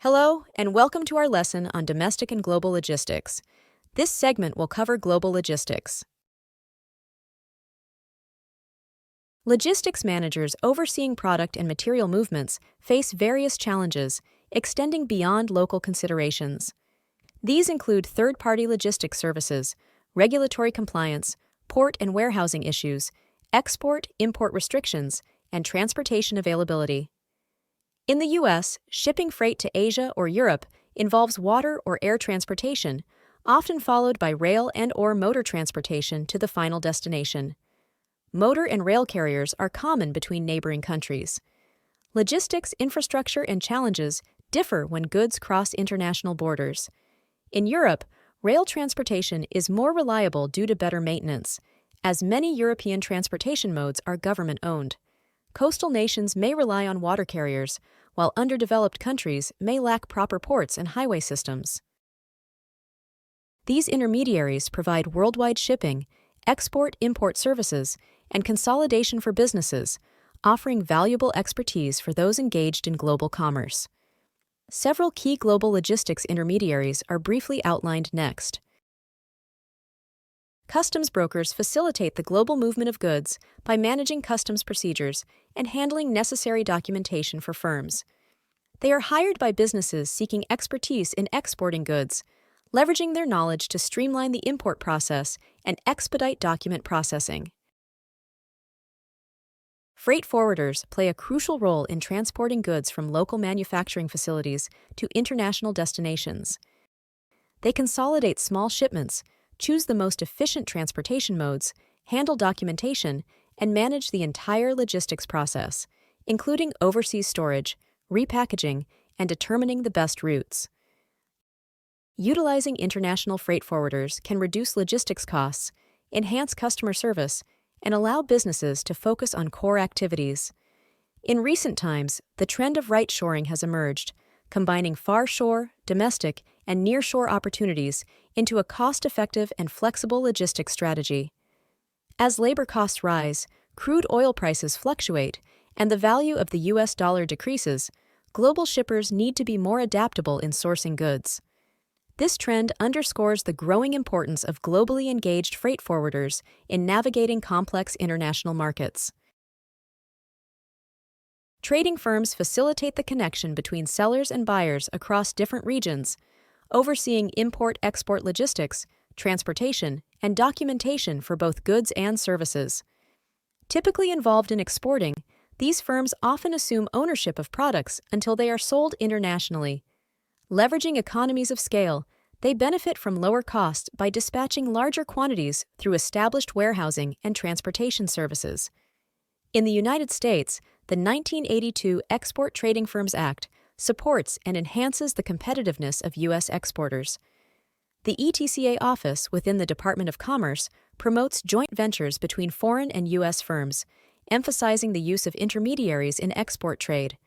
Hello, and welcome to our lesson on domestic and global logistics. This segment will cover global logistics. Logistics managers overseeing product and material movements face various challenges, extending beyond local considerations. These include third-party logistics services, regulatory compliance, port and warehousing issues, export-import restrictions, and transportation availability. In the U.S., shipping freight to Asia or Europe involves water or air transportation, often followed by rail and/or motor transportation to the final destination. Motor and rail carriers are common between neighboring countries. Logistics infrastructure and challenges differ when goods cross international borders. In Europe, rail transportation is more reliable due to better maintenance, as many European transportation modes are government-owned. Coastal nations may rely on water carriers, while underdeveloped countries may lack proper ports and highway systems. These intermediaries provide worldwide shipping, export-import services, and consolidation for businesses, offering valuable expertise for those engaged in global commerce. Several key global logistics intermediaries are briefly outlined next. Customs brokers facilitate the global movement of goods by managing customs procedures and handling necessary documentation for firms. They are hired by businesses seeking expertise in exporting goods, leveraging their knowledge to streamline the import process and expedite document processing. Freight forwarders play a crucial role in transporting goods from local manufacturing facilities to international destinations. They consolidate small shipments, choose the most efficient transportation modes, handle documentation, and manage the entire logistics process, including overseas storage, repackaging, and determining the best routes. Utilizing international freight forwarders can reduce logistics costs, enhance customer service, and allow businesses to focus on core activities. In recent times, the trend of right-shoring has emerged, combining far-shore, domestic, and near-shore opportunities into a cost-effective and flexible logistics strategy. As labor costs rise, crude oil prices fluctuate, and the value of the U.S. dollar decreases, global shippers need to be more adaptable in sourcing goods. This trend underscores the growing importance of globally engaged freight forwarders in navigating complex international markets. Trading firms facilitate the connection between sellers and buyers across different regions, overseeing import-export logistics, transportation, and documentation for both goods and services. Typically involved in exporting, these firms often assume ownership of products until they are sold internationally. Leveraging economies of scale, they benefit from lower costs by dispatching larger quantities through established warehousing and transportation services. In the United States, the 1982 Export Trading Firms Act supports and enhances the competitiveness of U.S. exporters. The ETCA office within the Department of Commerce promotes joint ventures between foreign and U.S. firms, emphasizing the use of intermediaries in export trade.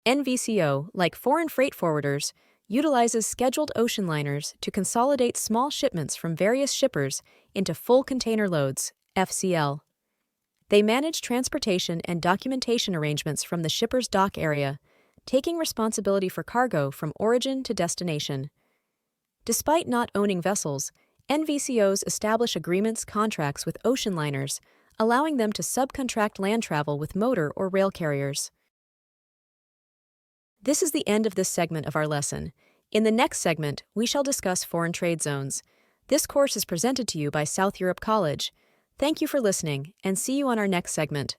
NVCO, like foreign freight forwarders, utilizes scheduled ocean liners to consolidate small shipments from various shippers into full container loads, FCL. They manage transportation and documentation arrangements from the shipper's dock area, taking responsibility for cargo from origin to destination. Despite not owning vessels, NVCOs establish contracts with ocean liners, allowing them to subcontract land travel with motor or rail carriers. This is the end of this segment of our lesson. In the next segment, we shall discuss foreign trade zones. This course is presented to you by South Europe College. Thank you for listening, and see you on our next segment.